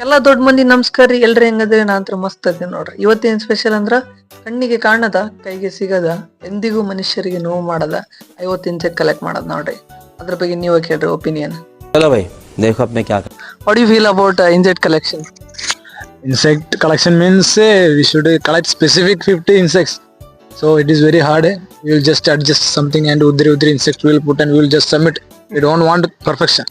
ಎಲ್ಲಾ ದೊಡ್ಡ ಮಂದಿ ನಮಸ್ಕಾರ ರೀ. ಎಲ್ರಿ ಹೆಂಗದ್ರಿ? ನಾನಂತ್ರ ಮಸ್ತ್ ಅದೇನಿ ನೋಡ್ರಿ. ಇವತ್ತೇನ್ ಸ್ಪೆಷಲ್ ಅಂದ್ರ ಕಣ್ಣಿಗೆ ಕಾಣದ ಕೈಗೆ ಸಿಗದ ಎಂದಿಗೂ ಮನುಷ್ಯರಿಗೆ ನೋವು ಮಾಡದ 50 ಇನ್ಸೆಕ್ಟ್ ಕಲೆಕ್ಟ್ ಮಾಡದ್ ನೋಡ್ರಿ. ಅದ್ರ ಬಗ್ಗೆ ನೀವೇ ಕೇಳ್ರಿ ಒಪಿನಿಯನ್. चलो भाई देखो अब मैं क्या कर what you feel about insect collection? Insect collection means we should collect specific 50 insects. So it is very hard. We will just adjust something and udri insect we will put and we will just submit. We don't want perfection.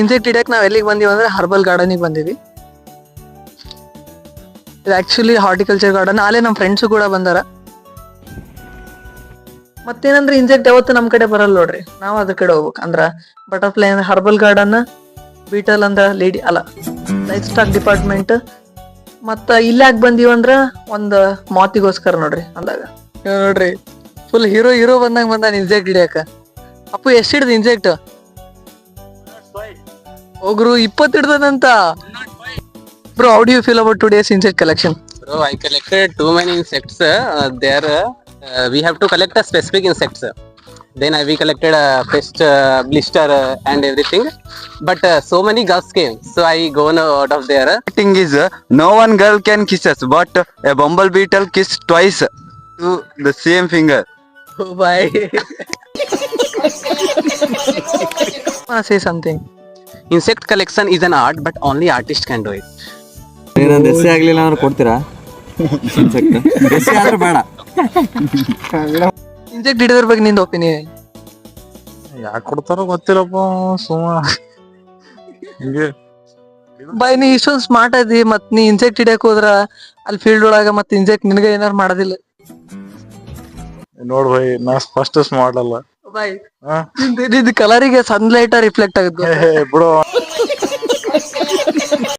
Insect ಹಿಡಿಯಕ್ ನಾವ್ ಎಲ್ಲಿಗೆ ಬಂದೀವಿ ಅಂದ್ರೆ herbal ಗಾರ್ಡನಿಗೆ ಬಂದಿವಿ. ಇದು actually horticulture garden. ಅಲ್ಲೇ ನಮ್ಮ friends ಕೂಡ ಬಂದಾರ. ಮತ್ತೇನಂದ್ರೆ ಇನ್ಸೆಕ್ಟ್ ಯಾವತ್ತು ನಮ್ ಕಡೆ ಬರಲ್ಲ ನೋಡ್ರಿ. ನಾವ್ ಅದ್ರ ಕಡೆ ಹೋಗ್ಬೇಕು. ಅಂದ್ರ ಬಟರ್ಫ್ಲೈ ಅಂದ್ರೆ ಹರ್ಬಲ್ ಗಾರ್ಡನ್, ಬೀಟಲ್ ಅಂದ್ರ ಲೇಡಿ ಅಲ್ಲ ಲೈಫ್ ಸ್ಟಾಕ್ ಡಿಪಾರ್ಟ್ಮೆಂಟ್. ಮತ್ತ ಇಲ್ಲಾಕ್ ಬಂದೀವಂದ್ರ ಒಂದ್ ಮಾತಿಗೋಸ್ಕರ ನೋಡ್ರಿ. ಅಂದಾಗ ನೋಡ್ರಿ ಫುಲ್ ಹೀರೋ ಬಂದಾಗ ಇನ್ಸೆಕ್ಟ್ ಹಿಡಿಯಕ. ಅಪ್ಪು ಎಷ್ಟ್ ಹಿಡ್ದು ಇನ್ಸೆಕ್ಟ್? ಹೋಗ್ರು 20 ಹಿಡ್ದದಂತ. Bro, how do you feel about today's insect collection? Bro, I collected too many insects. We have to collect a specific insects. Then we collected pest, blister, and everything. But so many girls came, so I gone out of there. Thing is, no one girl can kiss us, but a bumble beetle kiss twice to the same finger. Bye. Say something. Insect collection is an art, but only artist can do it. ಏನಾದ್ರು ದೆಸೆ ಆಗ್ಲಿಲ್ಲ ಅಂದ್ರೆ ಕೊಡ್ತೀರಾ? Insect ದೆಸೆ ಆದ್ರೆ ಬೇಡ. Insect ಹಿಡಿದ್ರ ಬಗ್ಗೆ ನಿಂದ opinion? ಯಾಕೆ ಕೊಡ್ತಾರೋ ಗೊತ್ತಿಲ್ಲಪ್ಪ, ಸುಮ್ಮ ಹಿಂಗೆ. ಬಾಯ್, ನೀ ಇಷ್ಟೊಂದು ಸ್ಮಾರ್ಟ್ ಅದಿ, ಮತ್ ನೀ ಇನ್ಸೆಕ್ಟ್ ಹಿಡಿಯಕ್ ಹೋದ್ರ ಅಲ್ಲಿ ಫೀಲ್ಡ್ ಒಳಗ ಮತ್ ಇನ್ಸೆಕ್ಟ್ ನಿನಗ ಏನಾರು ಮಾಡೋದಿಲ್ಲ? ನೋಡ್ ಭಯ್, ನಾ ಫಸ್ಟ್ ಸ್ಮಾರ್ಟ್ ಅಲ್ಲ ಬಾಯ್. ಇದು ಕಲರಿಗೆ ಸನ್ಲೈಟ್ ರಿಫ್ಲೆಕ್ಟ್ ಆಗುತ್ತೆ ಬಿಡು.